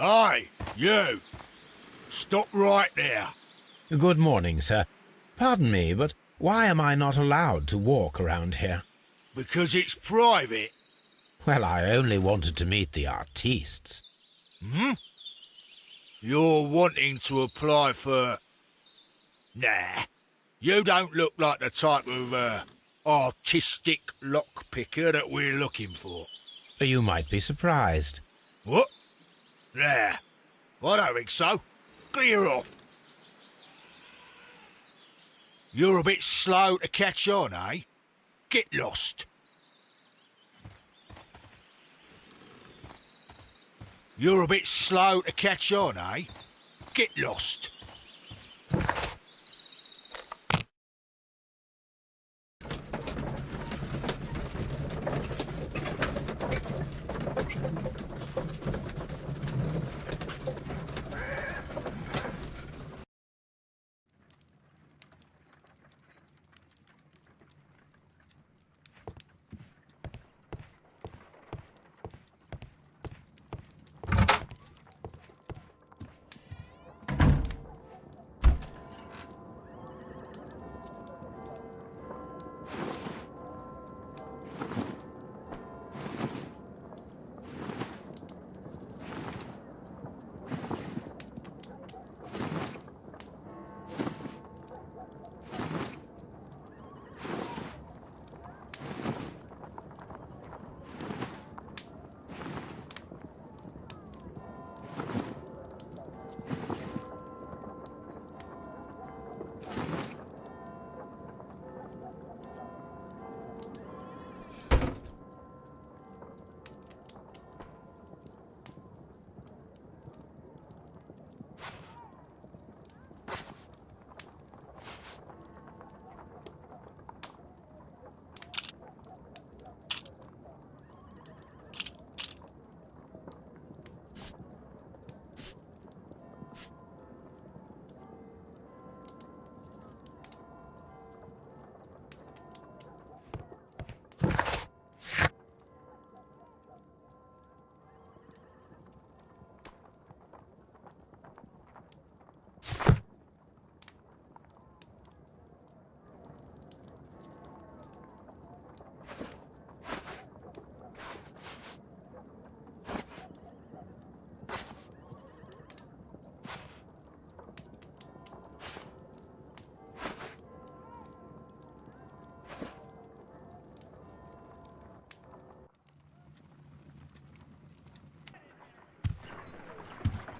Hi, you! Stop right there. Good morning, sir. Pardon me, but why am I not allowed to walk around here? Because it's private. Well, I only wanted to meet the artistes. Hmm? You're wanting to apply for... Nah. You don't look like the type of, artistic lockpicker that we're looking for. You might be surprised. What? Nah. I don't think so. Clear off. You're a bit slow to catch on, eh? Get lost. You're a bit slow to catch on, eh? Get lost.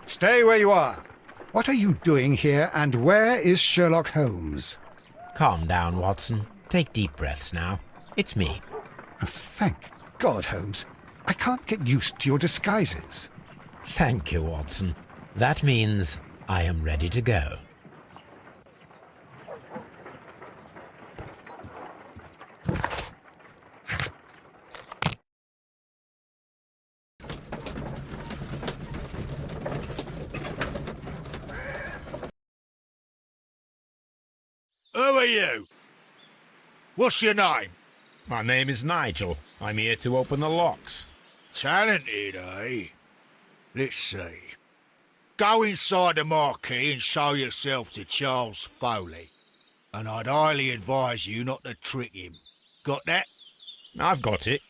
Stay where you are. What are you doing here, and where is Sherlock Holmes? Calm down, Watson. Take deep breaths now. It's me. Oh, thank God, Holmes. I can't get used to your disguises. Thank you, Watson. That means I am ready to go. Who are you? What's your name? My name is Nigel. I'm here to open the locks. Talented, eh? Let's see. Go inside the marquee and show yourself to Charles Foley. And I'd highly advise you not to trick him. Got that? I've got it.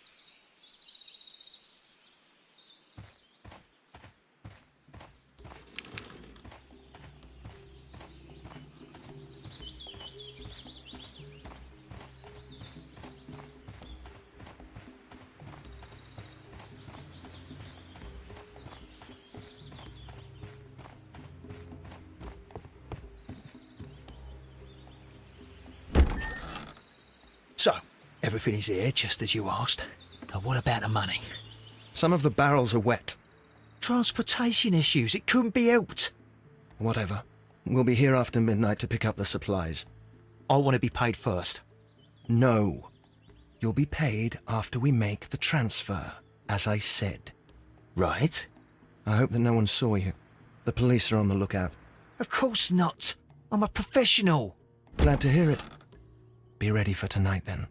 So, everything is here, just as you asked. And what about the money? Some of the barrels are wet. Transportation issues, it couldn't be helped. Whatever. We'll be here after midnight to pick up the supplies. I want to be paid first. No. You'll be paid after we make the transfer, as I said. Right? I hope that no one saw you. The police are on the lookout. Of course not. I'm a professional. Glad to hear it. Be ready for tonight, then.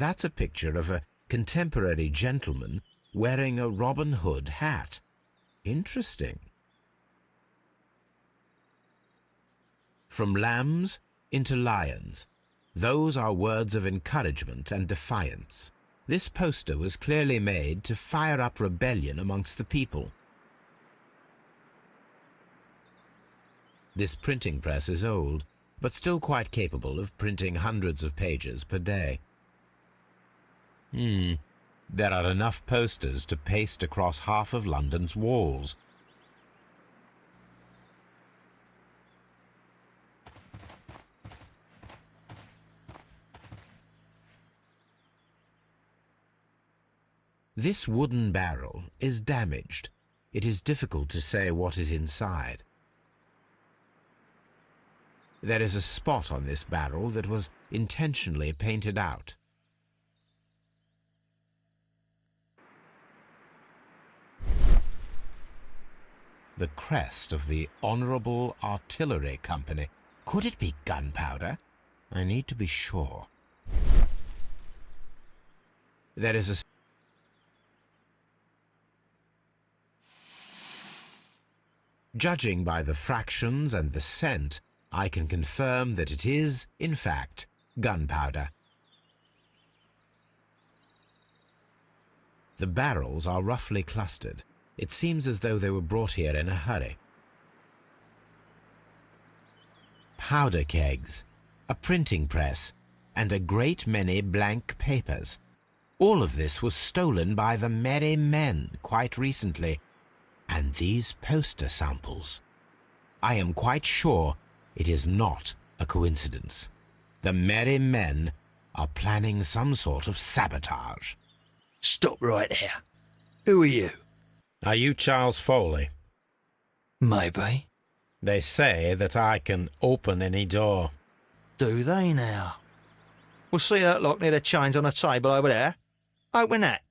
That's a picture of a contemporary gentleman wearing a Robin Hood hat. Interesting. From lambs into lions. Those are words of encouragement and defiance. This poster was clearly made to fire up rebellion amongst the people. This printing press is old, but still quite capable of printing hundreds of pages per day. There are enough posters to paste across half of London's walls. This wooden barrel is damaged. It is difficult to say what is inside. There is a spot on this barrel that was intentionally painted out. The crest of the Honourable Artillery Company. Could it be gunpowder? I need to be sure. There is a Judging by the fractions and the scent, I can confirm that it is, in fact, gunpowder. The barrels are roughly clustered. It seems as though they were brought here in a hurry. Powder kegs, a printing press, and a great many blank papers. All of this was stolen by the Merry Men quite recently. And these poster samples. I am quite sure it is not a coincidence. The Merry Men are planning some sort of sabotage. Stop right there. Who are you? Are you Charles Foley? Maybe. They say that I can open any door. Do they now? We'll see that lock near the chains on the table over there. Open that.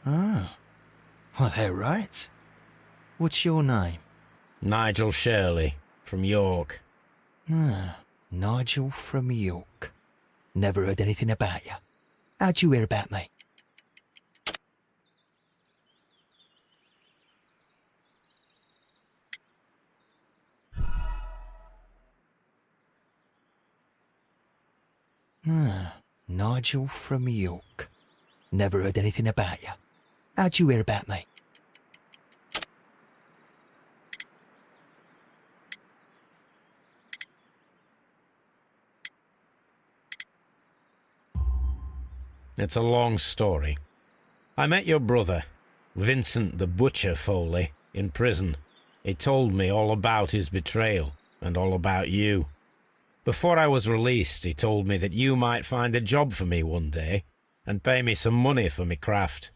Oh. Well, they're right. What's your name? Nigel Shirley, from York. Ah, Nigel from York. Never heard anything about you. How'd you hear about me? Ah, Nigel from York. Never heard anything about you. How'd you hear about me? It's a long story. I met your brother, Vincent the Butcher Foley, in prison. He told me all about his betrayal and all about you. Before I was released, he told me that you might find a job for me one day and pay me some money for me craft.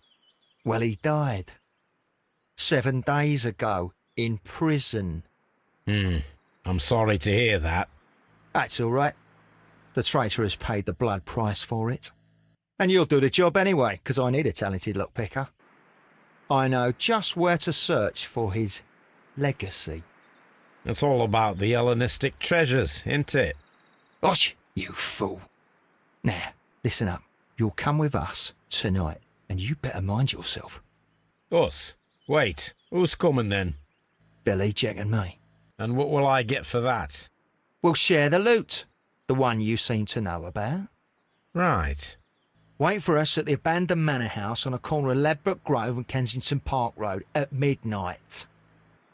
Well, he died. 7 days ago, in prison. I'm sorry to hear that. That's all right. The traitor has paid the blood price for it. And you'll do the job anyway, 'cause I need a talented lockpicker. I know just where to search for his legacy. It's all about the Hellenistic treasures, isn't it? Osh, you fool. Now, listen up. You'll come with us tonight, and you better mind yourself. Us? Wait, who's coming then? Billy, Jack and me. And what will I get for that? We'll share the loot. The one you seem to know about. Right. Wait for us at the abandoned manor house on the corner of Ladbroke Grove and Kensington Park Road at midnight.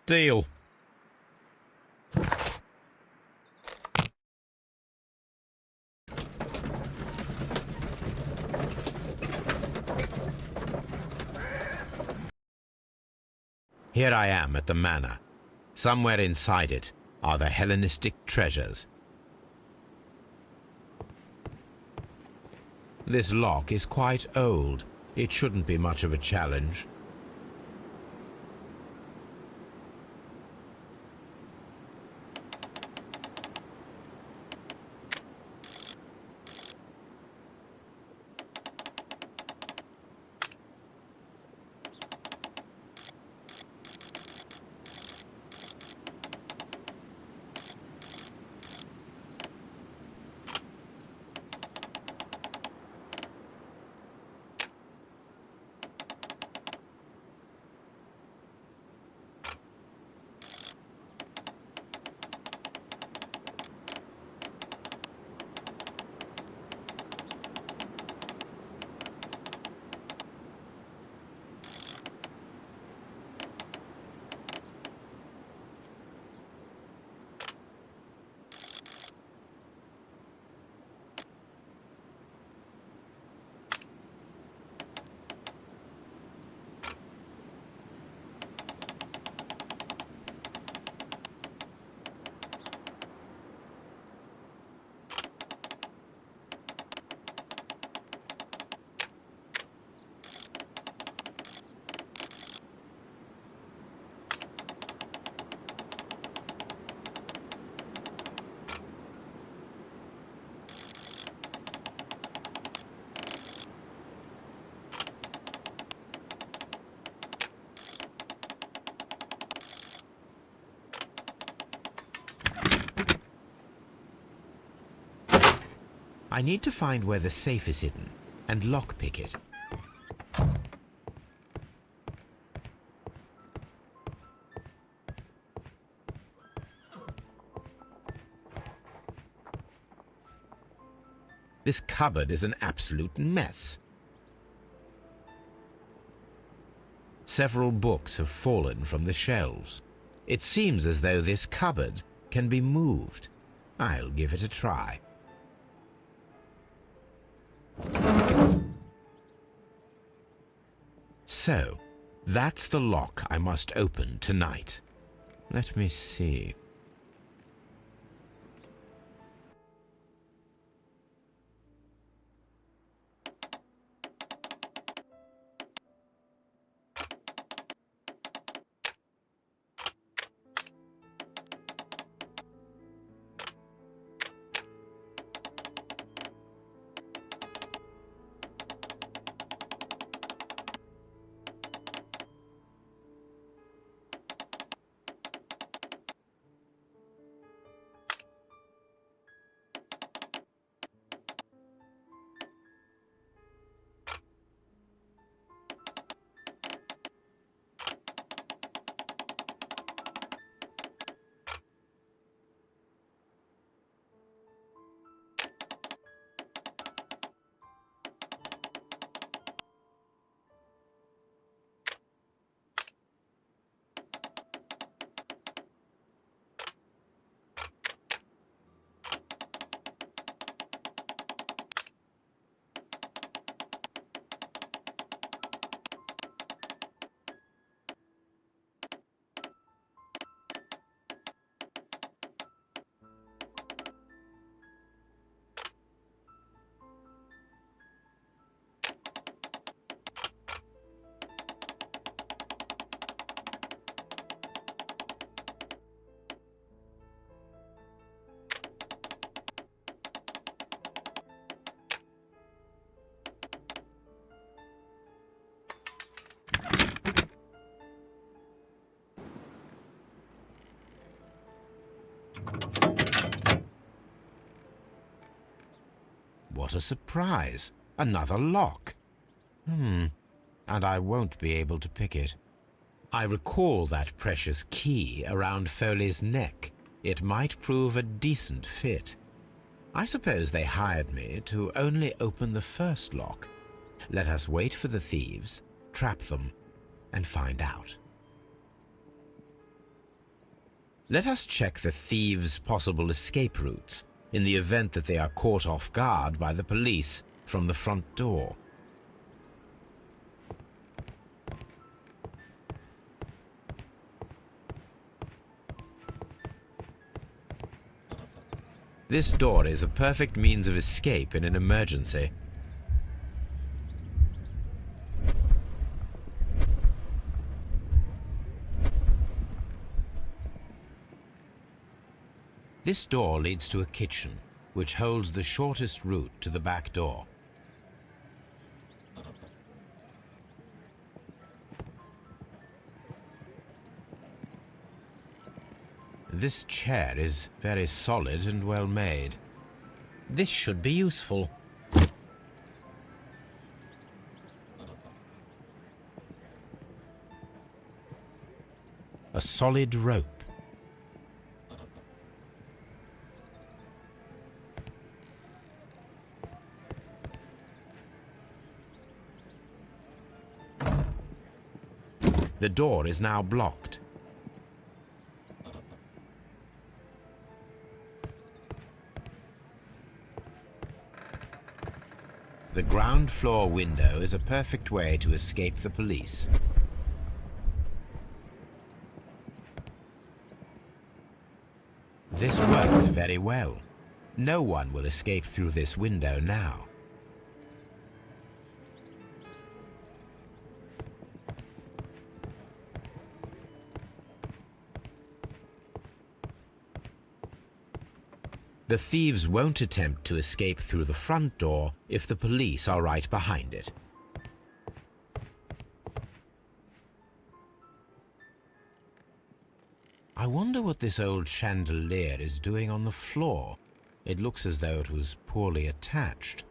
Deal. Here I am at the manor. Somewhere inside it are the Hellenistic treasures. This lock is quite old. It shouldn't be much of a challenge. I need to find where the safe is hidden and lockpick it. This cupboard is an absolute mess. Several books have fallen from the shelves. It seems as though this cupboard can be moved. I'll give it a try. So, that's the lock I must open tonight. Let me see. What a surprise! Another lock. And I won't be able to pick it. I recall that precious key around Foley's neck. It might prove a decent fit. I suppose they hired me to only open the first lock. Let us wait for the thieves, trap them, and find out. Let us check the thieves' possible escape routes in the event that they are caught off guard by the police from the front door. This door is a perfect means of escape in an emergency. This door leads to a kitchen, which holds the shortest route to the back door. This chair is very solid and well made. This should be useful. A solid rope. The door is now blocked. The ground floor window is a perfect way to escape the police. This works very well. No one will escape through this window now. The thieves won't attempt to escape through the front door if the police are right behind it. I wonder what this old chandelier is doing on the floor. It looks as though it was poorly attached.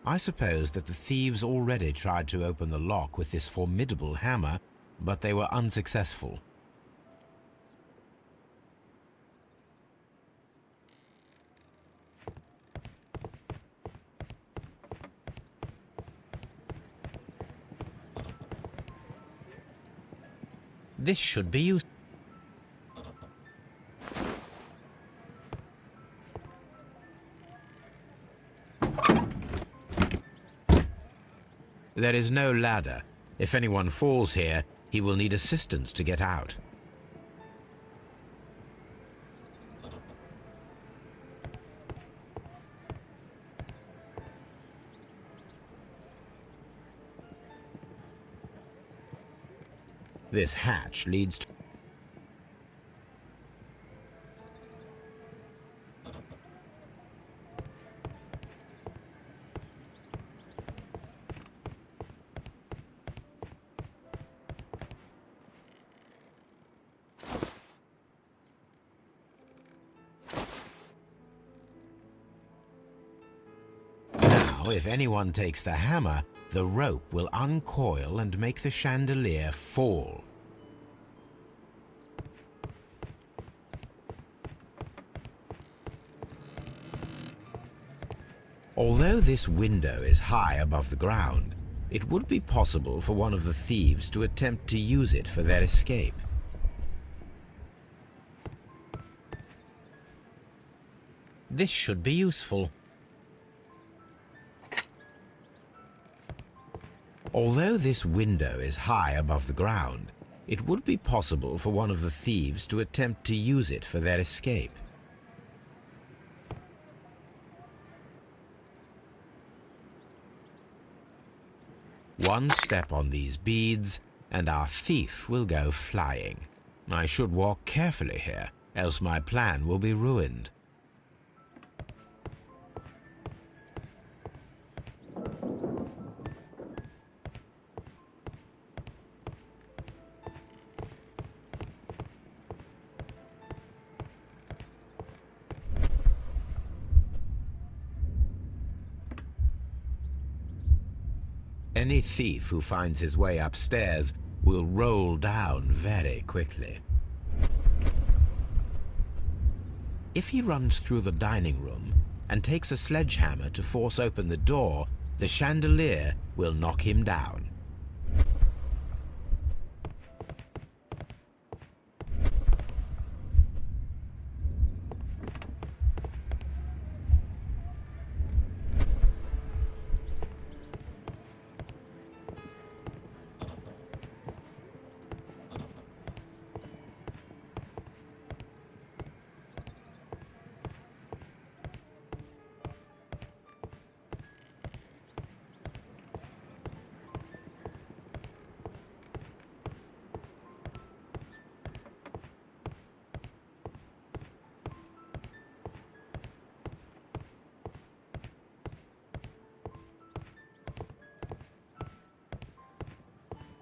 I suppose that the thieves already tried to open the lock with this formidable hammer, but they were unsuccessful. This should be used. There is no ladder. If anyone falls here, he will need assistance to get out. This hatch leads to... Now, if anyone takes the hammer, the rope will uncoil and make the chandelier fall. Although this window is high above the ground, it would be possible for one of the thieves to attempt to use it for their escape. This should be useful. Although this window is high above the ground, it would be possible for one of the thieves to attempt to use it for their escape. One step on these beads, and our thief will go flying. I should walk carefully here, else my plan will be ruined. Any thief who finds his way upstairs will roll down very quickly. If he runs through the dining room and takes a sledgehammer to force open the door, the chandelier will knock him down.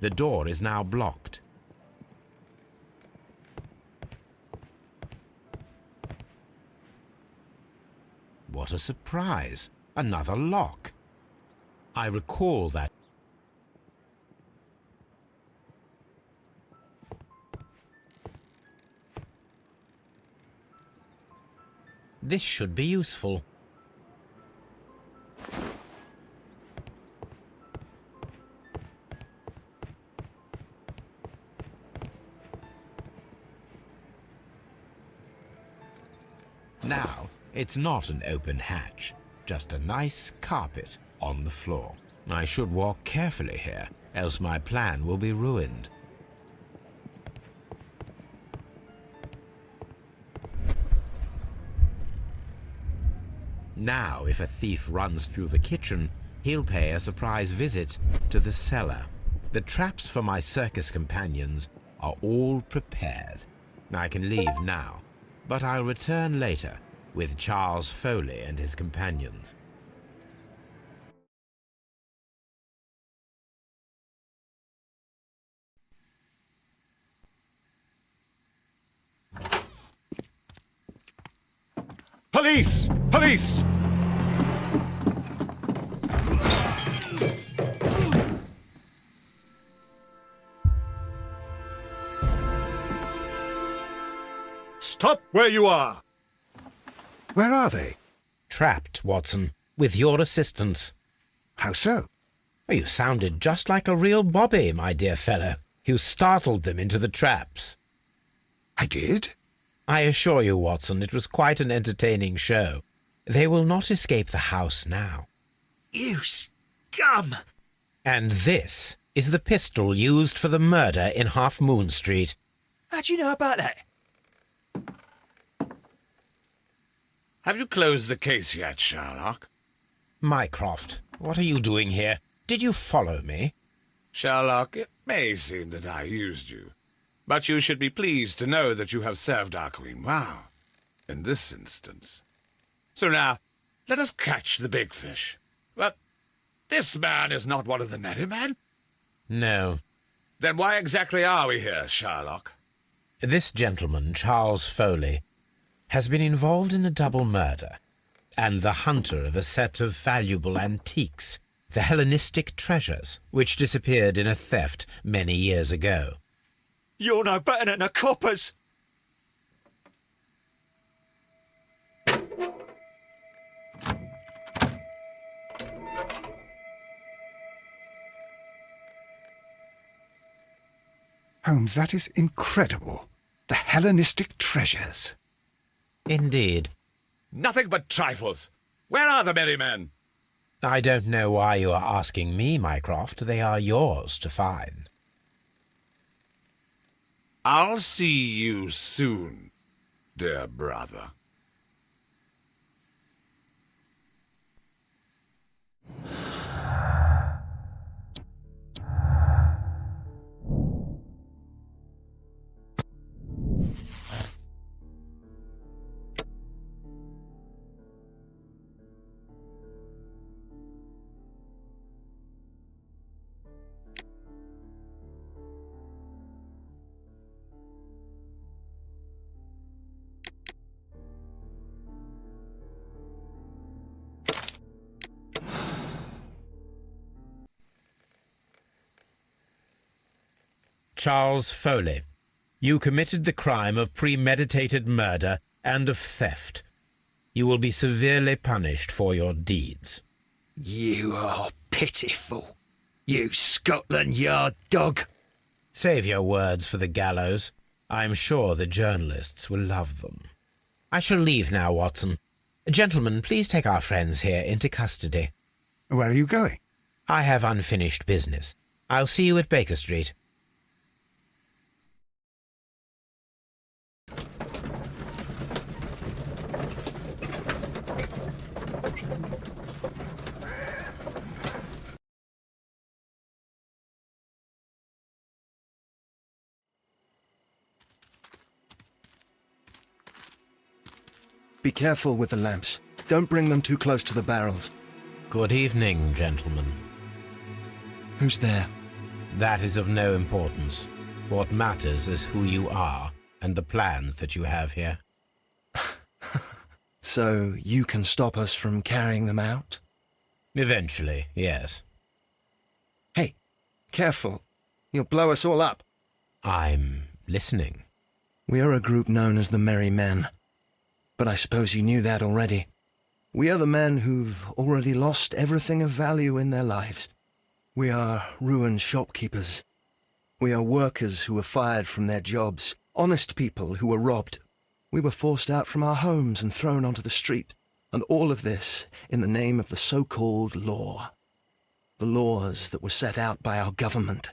The door is now blocked. What a surprise! Another lock. I recall that. This should be useful. Now, it's not an open hatch, just a nice carpet on the floor. I should walk carefully here, else my plan will be ruined. Now, if a thief runs through the kitchen, he'll pay a surprise visit to the cellar. The traps for my circus companions are all prepared. I can leave now, but I'll return later with Charles Foley and his companions. Police! Police! Stop where you are! Where are they? Trapped, Watson, with your assistance. How so? Oh, you sounded just like a real bobby, my dear fellow. You startled them into the traps. I did? I assure you, Watson, it was quite an entertaining show. They will not escape the house now. You scum! And this is the pistol used for the murder in Half Moon Street. How'd you know about that? Have you closed the case yet, Sherlock? Mycroft, what are you doing here? Did you follow me? Sherlock, it may seem that I used you, but you should be pleased to know that you have served our Queen well, in this instance. So now, let us catch the big fish. But this man is not one of the merry men? No. Then why exactly are we here, Sherlock? This gentleman, Charles Foley, has been involved in a double murder, and the hunter of a set of valuable antiques, the Hellenistic treasures, which disappeared in a theft many years ago. You're no better than the coppers! Holmes, that is incredible. The Hellenistic treasures. Indeed. Nothing but trifles. Where are the merry men? I don't know why you are asking me, Mycroft. They are yours to find. I'll see you soon, dear brother. Charles Foley, you committed the crime of premeditated murder and of theft. You will be severely punished for your deeds. You are pitiful, you Scotland Yard dog. Save your words for the gallows. I'm sure the journalists will love them. I shall leave now, Watson. Gentlemen, please take our friends here into custody. Where are you going? I have unfinished business. I'll see you at Baker Street. Be careful with the lamps. Don't bring them too close to the barrels. Good evening, gentlemen. Who's there? That is of no importance. What matters is who you are and the plans that you have here. So you can stop us from carrying them out? Eventually, yes. Hey, careful. You'll blow us all up. I'm listening. We are a group known as the Merry Men. But I suppose you knew that already. We are the men who've already lost everything of value in their lives. We are ruined shopkeepers. We are workers who were fired from their jobs, honest people who were robbed. We were forced out from our homes and thrown onto the street, and all of this in the name of the so-called law. The laws that were set out by our government.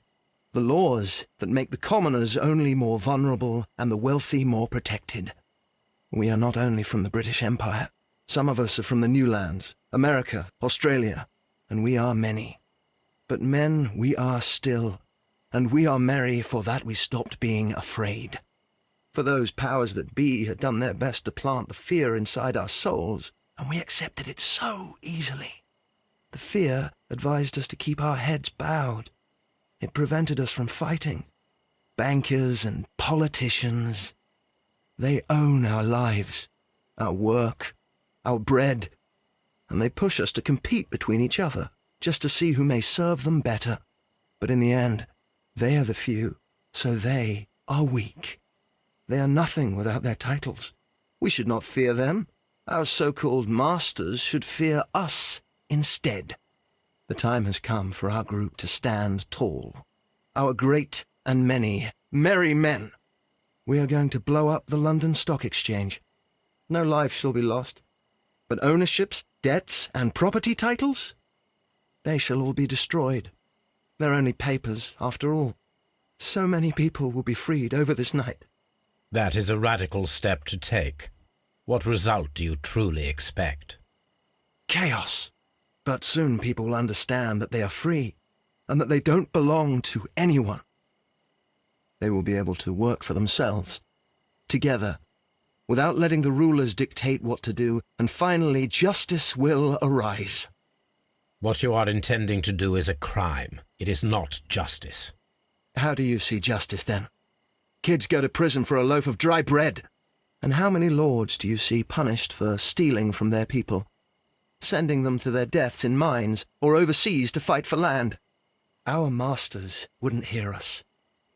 The laws that make the commoners only more vulnerable and the wealthy more protected. We are not only from the British Empire. Some of us are from the New Lands, America, Australia, and we are many. But men we are still, and we are merry for that we stopped being afraid. For those powers that be had done their best to plant the fear inside our souls, and we accepted it so easily. The fear advised us to keep our heads bowed. It prevented us from fighting. Bankers and politicians, they own our lives, our work, our bread, and they push us to compete between each other, just to see who may serve them better. But in the end, they are the few, so they are weak. They are nothing without their titles. We should not fear them. Our so-called masters should fear us instead. The time has come for our group to stand tall. Our great and many merry men. We are going to blow up the London Stock Exchange. No lives shall be lost. But ownerships, debts, and property titles? They shall all be destroyed. They're only papers, after all. So many people will be freed over this night. That is a radical step to take. What result do you truly expect? Chaos. But soon people will understand that they are free, and that they don't belong to anyone. They will be able to work for themselves, together, without letting the rulers dictate what to do, and finally justice will arise. What you are intending to do is a crime. It is not justice. How do you see justice, then? Kids go to prison for a loaf of dry bread. And how many lords do you see punished for stealing from their people, sending them to their deaths in mines or overseas to fight for land? Our masters wouldn't hear us.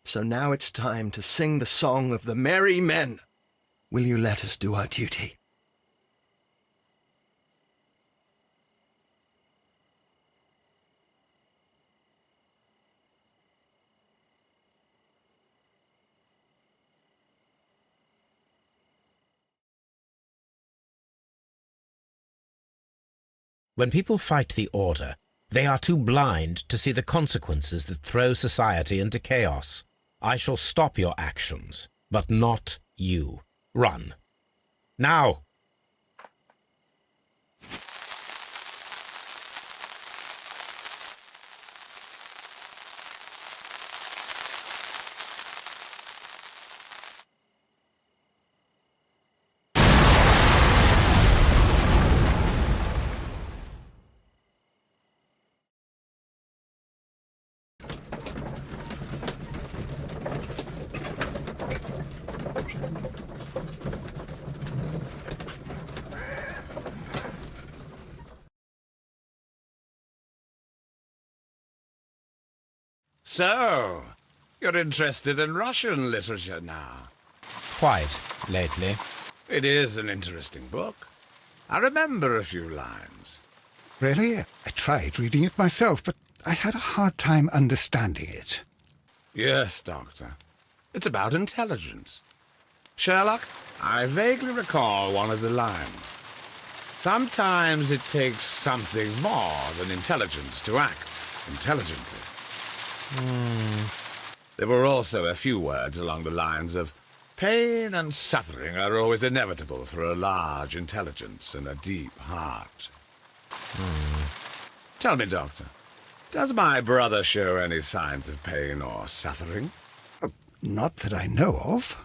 So now it's time to sing the song of the merry men. Will you let us do our duty? When people fight the order, they are too blind to see the consequences that throw society into chaos. I shall stop your actions, but not you. Run. Now! So, You're interested in Russian literature now. Quite lately. It is an interesting book. I remember a few lines. Really? I tried reading it myself, but I had a hard time understanding it. Yes, Doctor. It's about intelligence. Sherlock, I vaguely recall one of the lines. Sometimes it takes something more than intelligence to act intelligently. There were also a few words along the lines of, pain and suffering are always inevitable for a large intelligence and a deep heart. Tell me, Doctor, does my brother show any signs of pain or suffering? Not that I know of.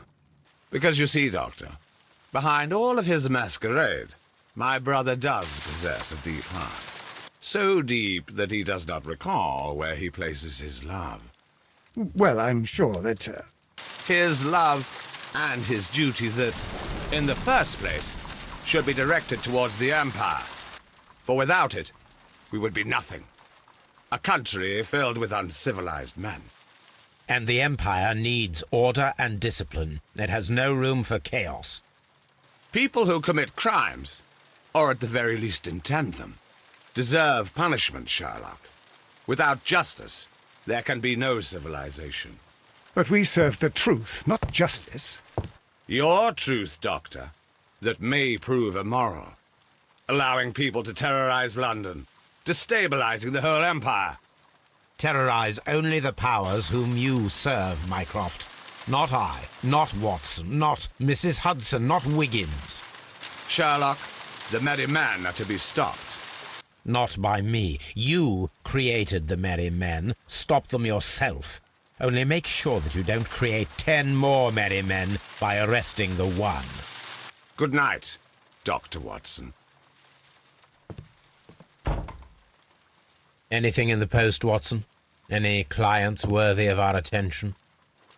Because you see, Doctor, behind all of his masquerade, my brother does possess a deep heart. So deep that he does not recall where he places his love. Well, I'm sure that... His love and his duty that, in the first place, should be directed towards the Empire. For without it, we would be nothing. A country filled with uncivilized men. And the Empire needs order and discipline. It has no room for chaos. People who commit crimes, or at the very least intend them, deserve punishment, Sherlock. Without justice, there can be no civilization. But we serve the truth, not justice. Your truth, Doctor, that may prove immoral. Allowing people to terrorize London, destabilizing the whole empire. Terrorize only the powers whom you serve, Mycroft. Not I, not Watson, not Mrs. Hudson, not Wiggins. Sherlock, the merry men are to be stopped. Not by me. You created the merry men. Stop them yourself. Only make sure that you don't create 10 more merry men by arresting the one. Good night, Dr. Watson. Anything in the post, Watson? Any clients worthy of our attention?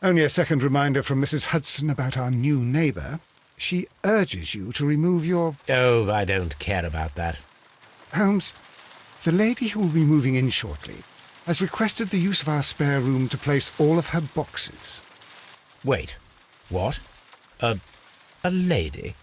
Only a second reminder from Mrs. Hudson about our new neighbour. She urges you to remove your... Oh, I don't care about that. Holmes, the lady who will be moving in shortly has requested the use of our spare room to place all of her boxes. Wait. What? A lady?